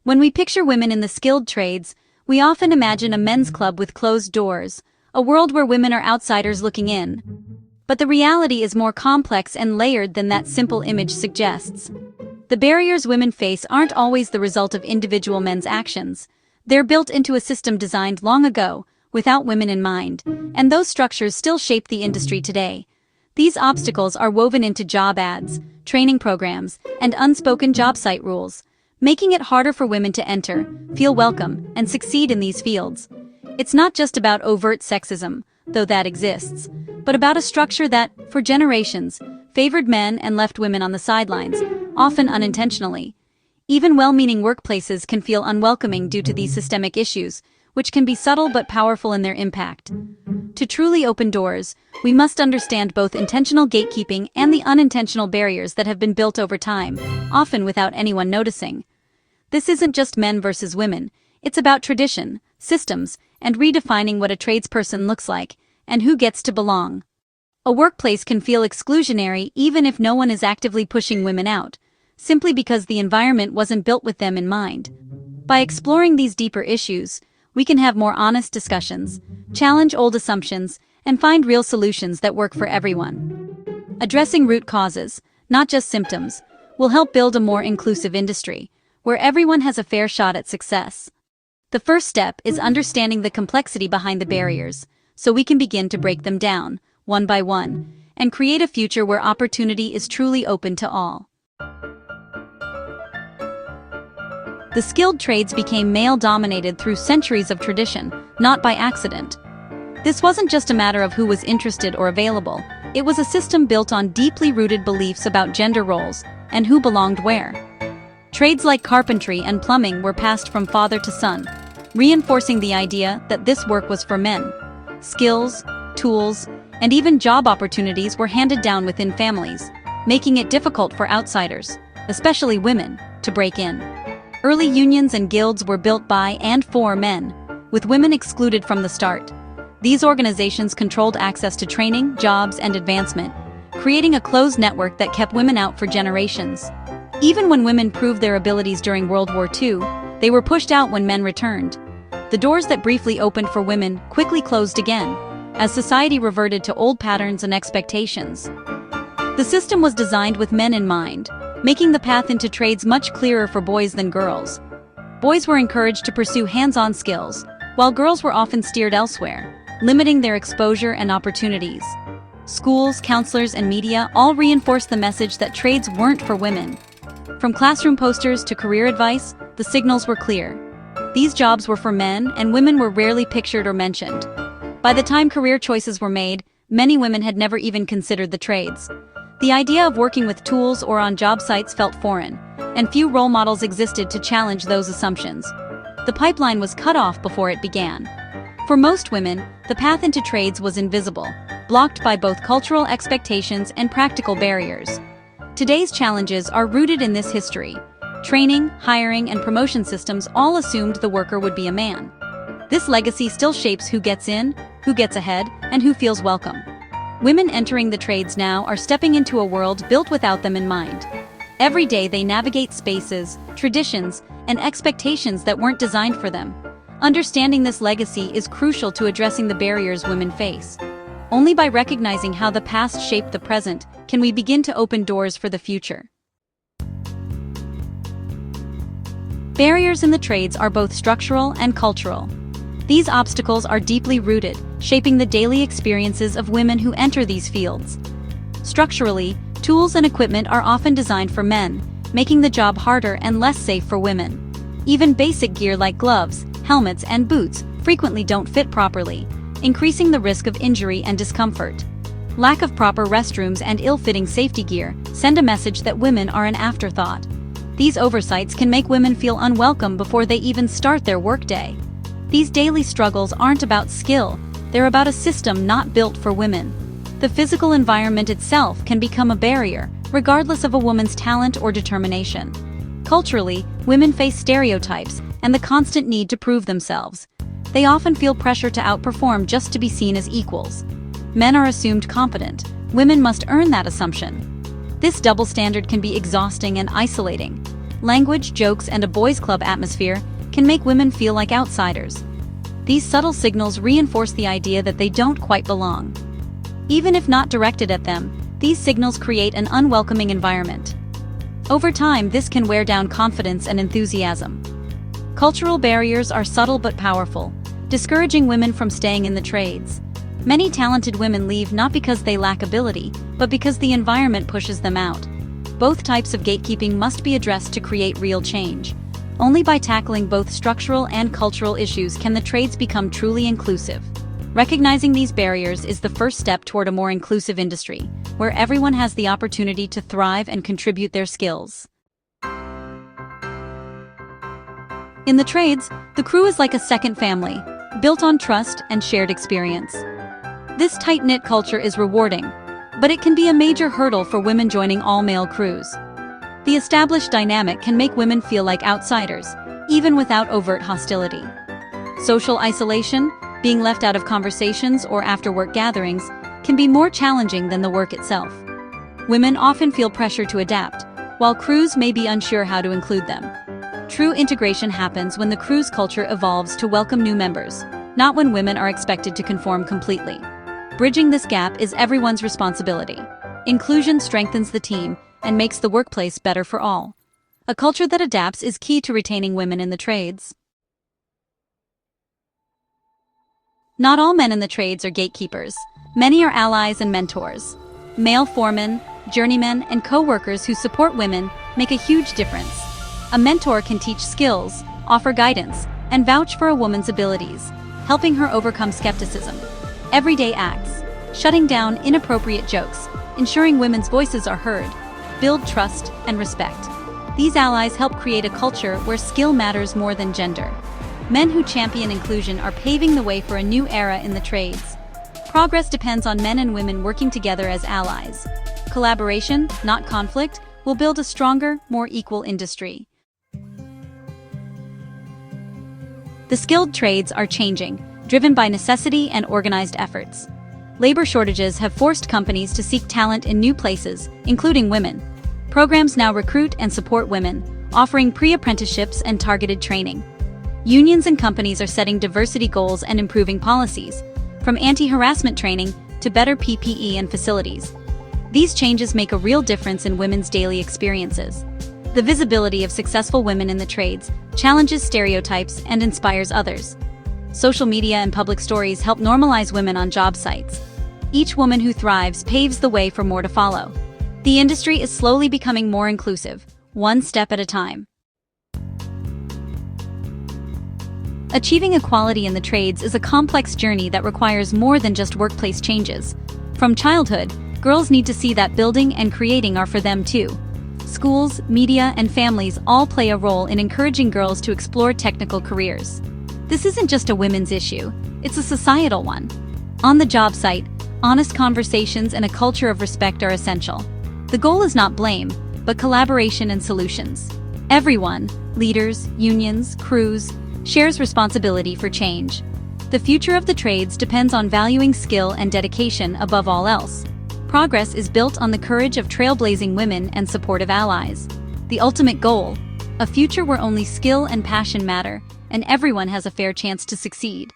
When we picture women in the skilled trades, we often imagine a men's club with closed doors, a world where women are outsiders looking in. But the reality is more complex and layered than that simple image suggests. The barriers women face aren't always the result of individual men's actions. They're built into a system designed long ago, without women in mind, and those structures still shape the industry today. These obstacles are woven into job ads, training programs, and unspoken job site rules, making it harder for women to enter, feel welcome, and succeed in these fields. It's not just about overt sexism, though that exists, but about a structure that, for generations, favored men and left women on the sidelines, often unintentionally. Even well-meaning workplaces can feel unwelcoming due to these systemic issues, which can be subtle but powerful in their impact. To truly open doors, we must understand both intentional gatekeeping and the unintentional barriers that have been built over time, often without anyone noticing. This isn't just men versus women, it's about tradition, systems, and redefining what a tradesperson looks like, and who gets to belong. A workplace can feel exclusionary even if no one is actively pushing women out, simply because the environment wasn't built with them in mind. By exploring these deeper issues, we can have more honest discussions, challenge old assumptions, and find real solutions that work for everyone. Addressing root causes, not just symptoms, will help build a more inclusive industry, where everyone has a fair shot at success. The first step is understanding the complexity behind the barriers, so we can begin to break them down, one by one, and create a future where opportunity is truly open to all. The skilled trades became male-dominated through centuries of tradition, not by accident. This wasn't just a matter of who was interested or available, it was a system built on deeply rooted beliefs about gender roles and who belonged where. Trades like carpentry and plumbing were passed from father to son, reinforcing the idea that this work was for men. Skills, tools, and even job opportunities were handed down within families, making it difficult for outsiders, especially women, to break in. Early unions and guilds were built by and for men, with women excluded from the start. These organizations controlled access to training, jobs, and advancement, creating a closed network that kept women out for generations. Even when women proved their abilities during World War II, they were pushed out when men returned. The doors that briefly opened for women quickly closed again, as society reverted to old patterns and expectations. The system was designed with men in mind, making the path into trades much clearer for boys than girls. Boys were encouraged to pursue hands-on skills, while girls were often steered elsewhere, limiting their exposure and opportunities. Schools, counselors, and media all reinforced the message that trades weren't for women. From classroom posters to career advice, the signals were clear. These jobs were for men, and women were rarely pictured or mentioned. By the time career choices were made, many women had never even considered the trades. The idea of working with tools or on job sites felt foreign, and few role models existed to challenge those assumptions. The pipeline was cut off before it began. For most women, the path into trades was invisible, blocked by both cultural expectations and practical barriers. Today's challenges are rooted in this history. Training, hiring, and promotion systems all assumed the worker would be a man. This legacy still shapes who gets in, who gets ahead, and who feels welcome. Women entering the trades now are stepping into a world built without them in mind. Every day they navigate spaces, traditions, and expectations that weren't designed for them. Understanding this legacy is crucial to addressing the barriers women face. Only by recognizing how the past shaped the present can we begin to open doors for the future. Barriers in the trades are both structural and cultural. These obstacles are deeply rooted, shaping the daily experiences of women who enter these fields. Structurally, tools and equipment are often designed for men, making the job harder and less safe for women. Even basic gear like gloves, helmets, and boots frequently don't fit properly, increasing the risk of injury and discomfort. Lack of proper restrooms and ill-fitting safety gear send a message that women are an afterthought. These oversights can make women feel unwelcome before they even start their workday. These daily struggles aren't about skill, they're about a system not built for women. The physical environment itself can become a barrier, regardless of a woman's talent or determination. Culturally, women face stereotypes and the constant need to prove themselves. They often feel pressure to outperform just to be seen as equals. Men are assumed competent, women must earn that assumption. This double standard can be exhausting and isolating. Language, jokes, and a boys' club atmosphere can make women feel like outsiders. These subtle signals reinforce the idea that they don't quite belong. Even if not directed at them, these signals create an unwelcoming environment. Over time, this can wear down confidence and enthusiasm. Cultural barriers are subtle but powerful, discouraging women from staying in the trades. Many talented women leave not because they lack ability, but because the environment pushes them out. Both types of gatekeeping must be addressed to create real change. Only by tackling both structural and cultural issues can the trades become truly inclusive. Recognizing these barriers is the first step toward a more inclusive industry, where everyone has the opportunity to thrive and contribute their skills. In the trades, the crew is like a second family, built on trust and shared experience. This tight-knit culture is rewarding, but it can be a major hurdle for women joining all-male crews. The established dynamic can make women feel like outsiders, even without overt hostility. Social isolation, being left out of conversations or after-work gatherings, can be more challenging than the work itself. Women often feel pressure to adapt, while crews may be unsure how to include them. True integration happens when the crew's culture evolves to welcome new members, not when women are expected to conform completely. Bridging this gap is everyone's responsibility. Inclusion strengthens the team and makes the workplace better for all. A culture that adapts is key to retaining women in the trades. Not all men in the trades are gatekeepers. Many are allies and mentors. Male foremen, journeymen, and co-workers who support women make a huge difference. A mentor can teach skills, offer guidance, and vouch for a woman's abilities, helping her overcome skepticism. Everyday acts, shutting down inappropriate jokes, ensuring women's voices are heard, build trust and respect. These allies help create a culture where skill matters more than gender. Men who champion inclusion are paving the way for a new era in the trades. Progress depends on men and women working together as allies. Collaboration, not conflict, will build a stronger, more equal industry. The skilled trades are changing, driven by necessity and organized efforts. Labor shortages have forced companies to seek talent in new places, including women. Programs now recruit and support women, offering pre-apprenticeships and targeted training. Unions and companies are setting diversity goals and improving policies, from anti-harassment training to better PPE and facilities. These changes make a real difference in women's daily experiences. The visibility of successful women in the trades challenges stereotypes and inspires others. Social media and public stories help normalize women on job sites. Each woman who thrives paves the way for more to follow. The industry is slowly becoming more inclusive, one step at a time. Achieving equality in the trades is a complex journey that requires more than just workplace changes. From childhood, girls need to see that building and creating are for them too. Schools, media, and families all play a role in encouraging girls to explore technical careers. This isn't just a women's issue, it's a societal one. On the job site, honest conversations and a culture of respect are essential. The goal is not blame, but collaboration and solutions. Everyone, leaders, unions, crews, shares responsibility for change. The future of the trades depends on valuing skill and dedication above all else. Progress is built on the courage of trailblazing women and supportive allies. The ultimate goal, a future where only skill and passion matter, and everyone has a fair chance to succeed.